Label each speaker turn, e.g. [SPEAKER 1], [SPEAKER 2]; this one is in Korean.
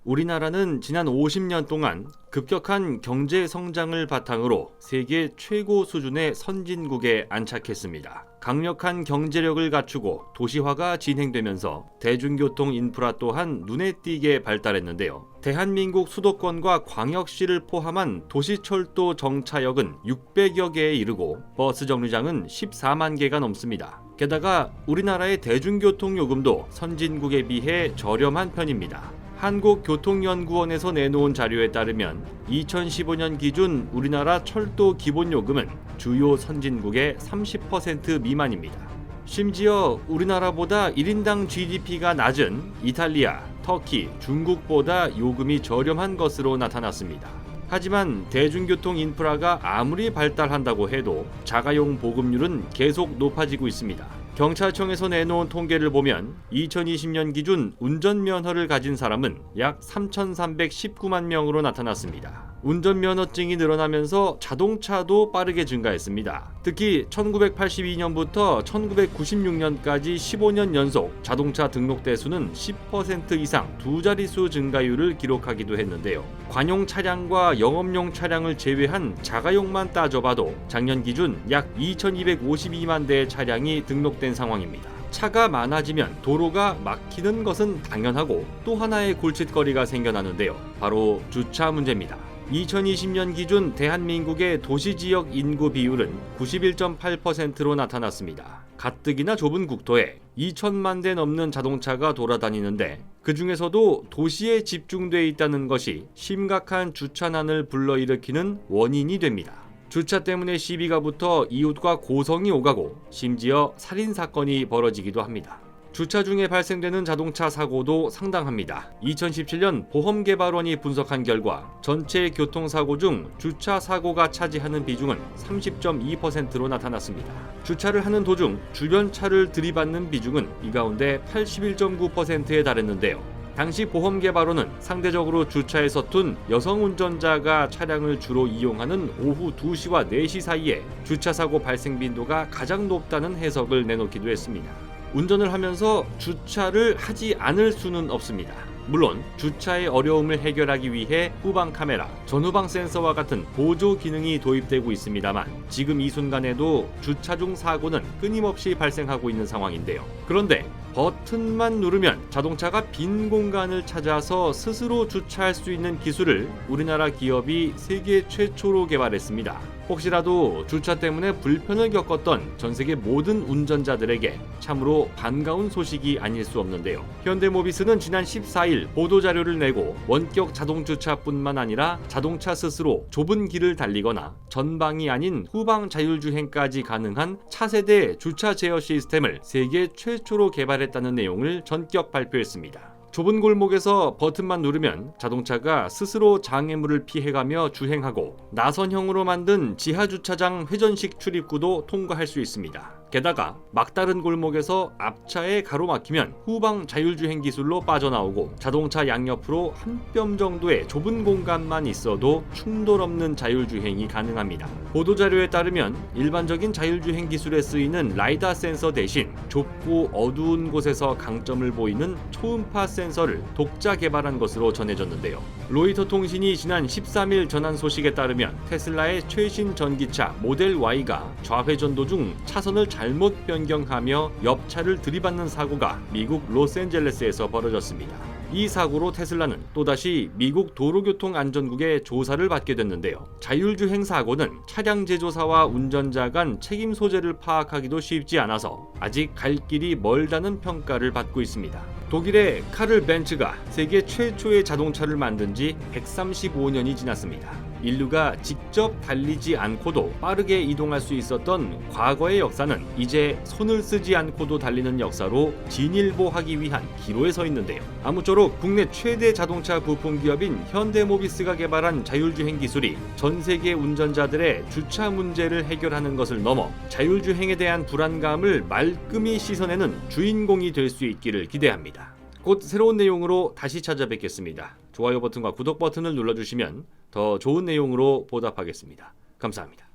[SPEAKER 1] 우리나라는 지난 50년 동안 급격한 경제 성장을 바탕으로 세계 최고 수준의 선진국에 안착했습니다. 강력한 경제력을 갖추고 도시화가 진행되면서 대중교통 인프라 또한 눈에 띄게 발달했는데요. 대한민국 수도권과 광역시를 포함한 도시철도 정차역은 600여 개에 이르고 버스 정류장은 14만 개가 넘습니다. 게다가 우리나라의 대중교통 요금도 선진국에 비해 저렴한 편입니다. 한국교통연구원에서 내놓은 자료에 따르면 2015년 기준 우리나라 철도 기본요금은 주요 선진국의 30% 미만입니다. 심지어 우리나라보다 1인당 GDP가 낮은 이탈리아, 터키, 중국보다 요금이 저렴한 것으로 나타났습니다. 하지만 대중교통 인프라가 아무리 발달한다고 해도 자가용 보급률은 계속 높아지고 있습니다. 경찰청에서 내놓은 통계를 보면 2020년 기준 운전면허를 가진 사람은 약 3,319만 명으로 나타났습니다. 운전면허증이 늘어나면서 자동차도 빠르게 증가했습니다. 특히 1982년부터 1996년까지 15년 연속 자동차 등록 대수는 10% 이상 두 자릿수 증가율을 기록하기도 했는데요. 관용 차량과 영업용 차량을 제외한 자가용만 따져봐도 작년 기준 약 2,252만 대의 차량이 등록된 상황입니다. 차가 많아지면 도로가 막히는 것은 당연하고 또 하나의 골칫거리가 생겨나는데요. 바로 주차 문제입니다. 2020년 기준 대한민국의 도시지역 인구 비율은 91.8%로 나타났습니다. 가뜩이나 좁은 국토에 2천만 대 넘는 자동차가 돌아다니는데 그 중에서도 도시에 집중돼 있다는 것이 심각한 주차난을 불러일으키는 원인이 됩니다. 주차 때문에 시비가 붙어 이웃과 고성이 오가고 심지어 살인사건이 벌어지기도 합니다. 주차 중에 발생되는 자동차 사고도 상당합니다. 2017년 보험개발원이 분석한 결과 전체 교통사고 중 주차 사고가 차지하는 비중은 30.2%로 나타났습니다. 주차를 하는 도중 주변 차를 들이받는 비중은 이 가운데 81.9%에 달했는데요. 당시 보험개발원은 상대적으로 주차에 서툰 여성 운전자가 차량을 주로 이용하는 오후 2시와 4시 사이에 주차사고 발생 빈도가 가장 높다는 해석을 내놓기도 했습니다. 운전을 하면서 주차를 하지 않을 수는 없습니다. 물론 주차의 어려움을 해결하기 위해 후방 카메라, 전후방 센서와 같은 보조 기능이 도입되고 있습니다만 지금 이 순간에도 주차 중 사고는 끊임없이 발생하고 있는 상황인데요. 그런데 버튼만 누르면 자동차가 빈 공간을 찾아서 스스로 주차할 수 있는 기술을 우리나라 기업이 세계 최초로 개발했습니다. 혹시라도 주차 때문에 불편을 겪었던 전 세계 모든 운전자들에게 참으로 반가운 소식이 아닐 수 없는데요. 현대모비스는 지난 14일 보도자료를 내고 원격 자동주차뿐만 아니라 자동차 스스로 좁은 길을 달리거나 전방이 아닌 후방 자율주행까지 가능한 차세대 주차 제어 시스템을 세계 최초로 개발했다는 내용을 전격 발표했습니다. 좁은 골목에서 버튼만 누르면 자동차가 스스로 장애물을 피해가며 주행하고 나선형으로 만든 지하주차장 회전식 출입구도 통과할 수 있습니다. 게다가 막다른 골목에서 앞차에 가로막히면 후방 자율주행 기술로 빠져나오고 자동차 양옆으로 한 뼘 정도의 좁은 공간만 있어도 충돌 없는 자율주행이 가능합니다. 보도자료에 따르면 일반적인 자율주행 기술에 쓰이는 라이다 센서 대신 좁고 어두운 곳에서 강점을 보이는 초음파 센서를 독자 개발한 것으로 전해졌는데요. 로이터 통신이 지난 13일 전한 소식에 따르면 테슬라의 최신 전기차 모델 Y가 좌회전도 중 차선을 잘못 변경하며 옆차를 들이받는 사고가 미국 로스앤젤레스에서 벌어졌습니다. 이 사고로 테슬라는 또다시 미국 도로교통안전국의 조사를 받게 됐는데요. 자율주행 사고는 차량 제조사와 운전자 간 책임 소재를 파악하기도 쉽지 않아서 아직 갈 길이 멀다는 평가를 받고 있습니다. 독일의 카를 벤츠가 세계 최초의 자동차를 만든 지 135년이 지났습니다. 인류가 직접 달리지 않고도 빠르게 이동할 수 있었던 과거의 역사는 이제 손을 쓰지 않고도 달리는 역사로 진일보하기 위한 기로에 서 있는데요. 아무쪼록 국내 최대 자동차 부품 기업인 현대모비스가 개발한 자율주행 기술이 전 세계 운전자들의 주차 문제를 해결하는 것을 넘어 자율주행에 대한 불안감을 말끔히 씻어내는 주인공이 될 수 있기를 기대합니다. 곧 새로운 내용으로 다시 찾아뵙겠습니다. 좋아요 버튼과 구독 버튼을 눌러주시면 더 좋은 내용으로 보답하겠습니다. 감사합니다.